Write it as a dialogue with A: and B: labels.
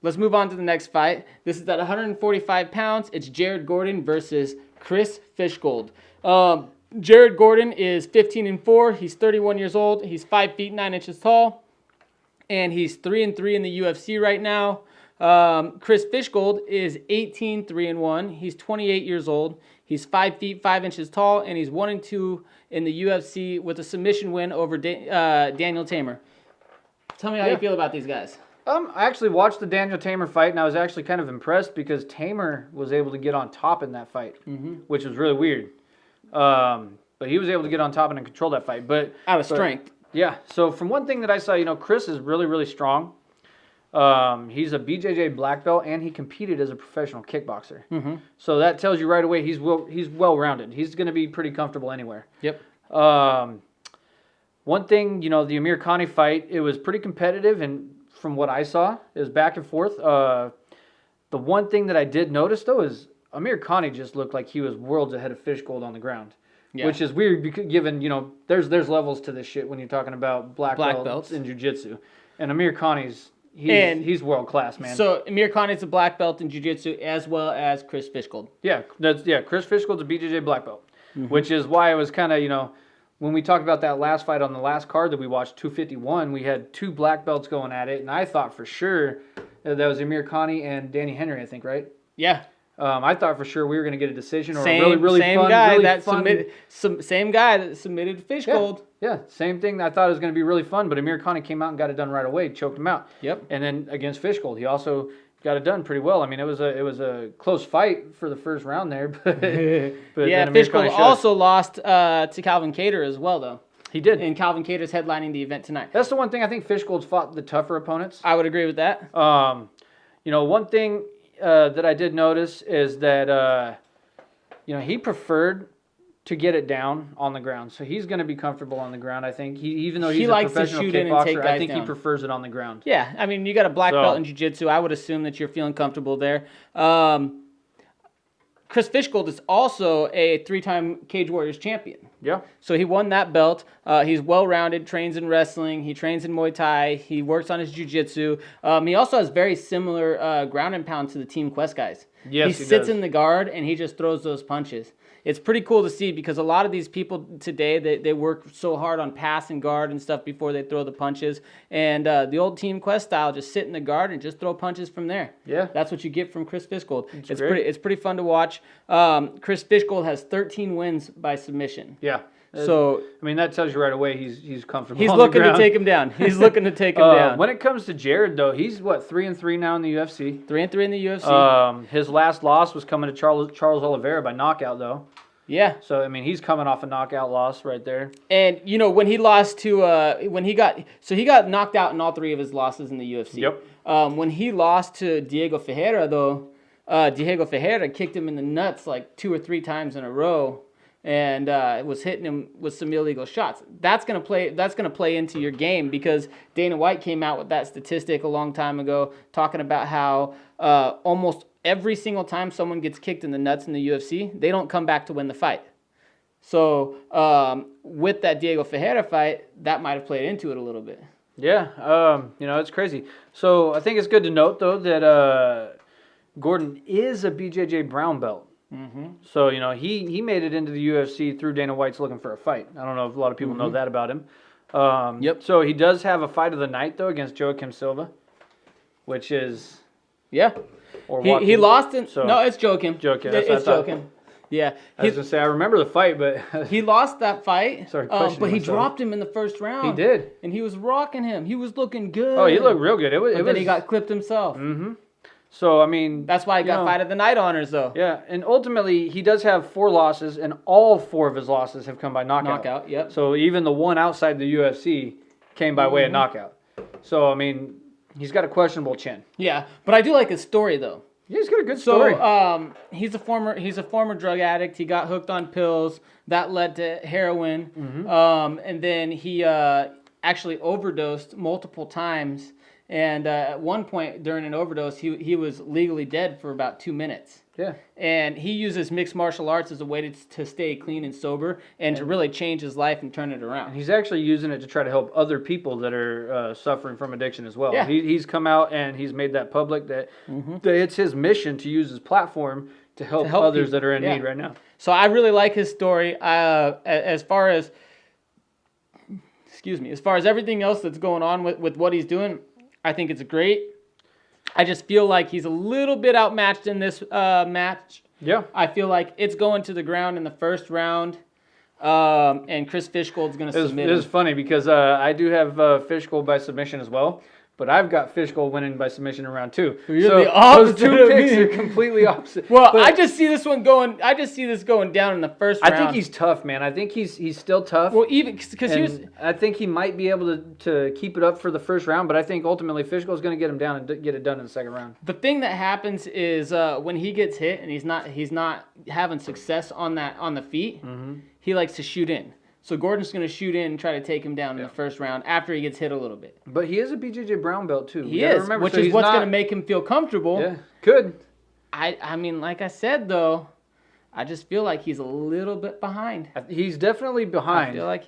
A: let's move on to the next fight. This is at 145 pounds. It's Jared Gordon versus Chris Fishgold. Jared Gordon is 15-4. He's 31 years old. He's 5 feet 9 inches tall, and he's 3-3 in the UFC right now. Chris Fishgold is 18-3-1. He's 28 years old. He's 5 feet 5 inches tall, and he's 1-2 in the UFC with a submission win over Daniel Tamer. Tell me how you feel about these guys.
B: I actually watched the Daniel Tamer fight, and I was actually kind of impressed because Tamer was able to get on top in that fight, which was really weird. But he was able to get on top and control that fight. But
A: out of strength.
B: Yeah. So from one thing that I saw, Chris is really, really strong. He's a BJJ black belt, and he competed as a professional kickboxer. So that tells you right away he's well-rounded. He's going to be pretty comfortable anywhere.
A: Yep.
B: One thing, the Amir Khani fight, it was pretty competitive, and from what I saw, it was back and forth. The one thing that I did notice, though, is Amir Khani just looked like he was worlds ahead of Fishgold on the ground. Yeah. Which is weird, because given, there's levels to this shit when you're talking about black belts in jiu-jitsu. And Amir Khani's... He's world class, man.
A: So Amir Khan is a black belt in jiu-jitsu as well as Chris Fishgold.
B: Yeah, Chris Fishgold's a BJJ black belt, which is why I was kind of, when we talked about that last fight on the last card that we watched, 251, we had two black belts going at it, and I thought for sure that was Amir Khani and Danny Henry, I think, right?
A: Yeah.
B: I thought for sure we were going to get a decision or
A: same,
B: a really
A: same
B: fun,
A: guy
B: really
A: that
B: fun.
A: same guy that submitted Fishgold.
B: Yeah, same thing. I thought it was going to be really fun, but Amir Khani came out and got it done right away, choked him out.
A: Yep.
B: And then against Fishgold, he also got it done pretty well. I mean, it was a close fight for the first round there, but
A: yeah, Fishgold also lost to Calvin Kattar as well, though.
B: He did.
A: And Calvin Cater's headlining the event tonight.
B: That's the one thing I think Fishgold's fought the tougher opponents.
A: I would agree with that.
B: One thing that I did notice is that he preferred to get it down on the ground, so he's going to be comfortable on the ground. I think even though he's a professional kickboxer, I think he prefers it on the ground.
A: Yeah, I mean, you got a black belt in jiu-jitsu. I would assume that you're feeling comfortable there. Chris Fishgold is also a 3-time Cage Warriors champion.
B: Yeah.
A: So he won that belt. He's well-rounded, trains in wrestling. He trains in Muay Thai. He works on his jiu-jitsu. He also has very similar ground and pound to the Team Quest guys.
B: Yes,
A: he sits in the guard, and he just throws those punches. It's pretty cool to see because a lot of these people today, they work so hard on pass and guard and stuff before they throw the punches. And the old Team Quest style, just sit in the guard and just throw punches from there.
B: Yeah.
A: That's what you get from Chris Fishgold. It's pretty fun to watch. Chris Fishgold has 13 wins by submission.
B: Yeah.
A: So
B: I mean, that tells you right away he's comfortable.
A: He's
B: on
A: looking
B: the
A: to take him down. He's looking to take him down.
B: When it comes to Jared, though, he's 3-3 now in the UFC.
A: 3-3 in the UFC.
B: His last loss was coming to Charles Oliveira by knockout, though.
A: Yeah.
B: So I mean, he's coming off a knockout loss right there.
A: And when he lost to he got knocked out in all 3 of his losses in the UFC.
B: Yep.
A: When he lost to Diego Ferreira, though, Diego Ferreira kicked him in the nuts like 2 or 3 times in a row, and was hitting him with some illegal shots. That's gonna play into your game because Dana White came out with that statistic a long time ago, talking about how almost every single time someone gets kicked in the nuts in the UFC, they don't come back to win the fight. So with that Diego Ferreira fight, that might have played into it a little bit.
B: Yeah, it's crazy. So I think it's good to note, though, that Gordon is a BJJ brown belt. So, he made it into the UFC through Dana White's looking for a fight. I don't know if a lot of people know that about him.
A: Yep.
B: So he does have a fight of the night, though, against Joaquim Silva, which is...
A: Yeah.
B: Or
A: he lost in... So, no, it's Joaquim.
B: Joaquim.
A: It's Joaquim. Yeah.
B: I was going to say, I remember the fight, but...
A: he lost that fight, but he
B: myself.
A: Dropped him in the first round.
B: He did.
A: And he was rocking him. He was looking good.
B: Oh, he looked real good.
A: Then he got clipped himself.
B: So, I mean...
A: That's why he got fight of the night honors, though.
B: Yeah, and ultimately, he does have 4 losses, and all 4 of his losses have come by knockout.
A: Knockout, yep.
B: So even the one outside the UFC came by way of knockout. So, I mean, he's got a questionable chin.
A: Yeah, but I do like his story, though.
B: Yeah, he's got a good story.
A: So, he's a former drug addict. He got hooked on pills. That led to heroin. And then he actually overdosed multiple times. And at one point during an overdose, he was legally dead for about 2 minutes.
B: Yeah.
A: And he uses mixed martial arts as a way to stay clean and sober and to really change his life and turn it around.
B: And he's actually using it to try to help other people that are suffering from addiction as well.
A: Yeah.
B: He's come out and he's made that public that it's his mission to use his platform to help others
A: people.
B: that are in need right now.
A: So I really like his story. As far as everything else that's going on with what he's doing, I think it's great. I just feel like he's a little bit outmatched in this match.
B: Yeah.
A: I feel like it's going to the ground in the first round, and Chris Fishgold's going to submit.
B: It is funny because I do have Fishgold by submission as well, but I've got Fishgold winning by submission in round 2.
A: You're the opposite
B: those two
A: of
B: picks
A: me.
B: are completely opposite.
A: Well,
B: But
A: I just see this one going. I just see this going down in the first round.
B: I think he's tough, man. I think he's still tough.
A: well, even because
B: I think he might be able to keep it up for the first round, but I think ultimately Fishgold's going to get him down and get it done in the second round.
A: the thing that happens is when he gets hit and he's not having success on the feet, he likes to shoot in. So Gordon's going to shoot in and try to take him down in the first round after he gets hit a little bit.
B: But he is a BJJ brown belt too.
A: He is, which is what's going to make him feel comfortable.
B: Yeah, could.
A: I mean, like I said though, I just feel like he's a little bit behind.
B: He's definitely behind.
A: I feel like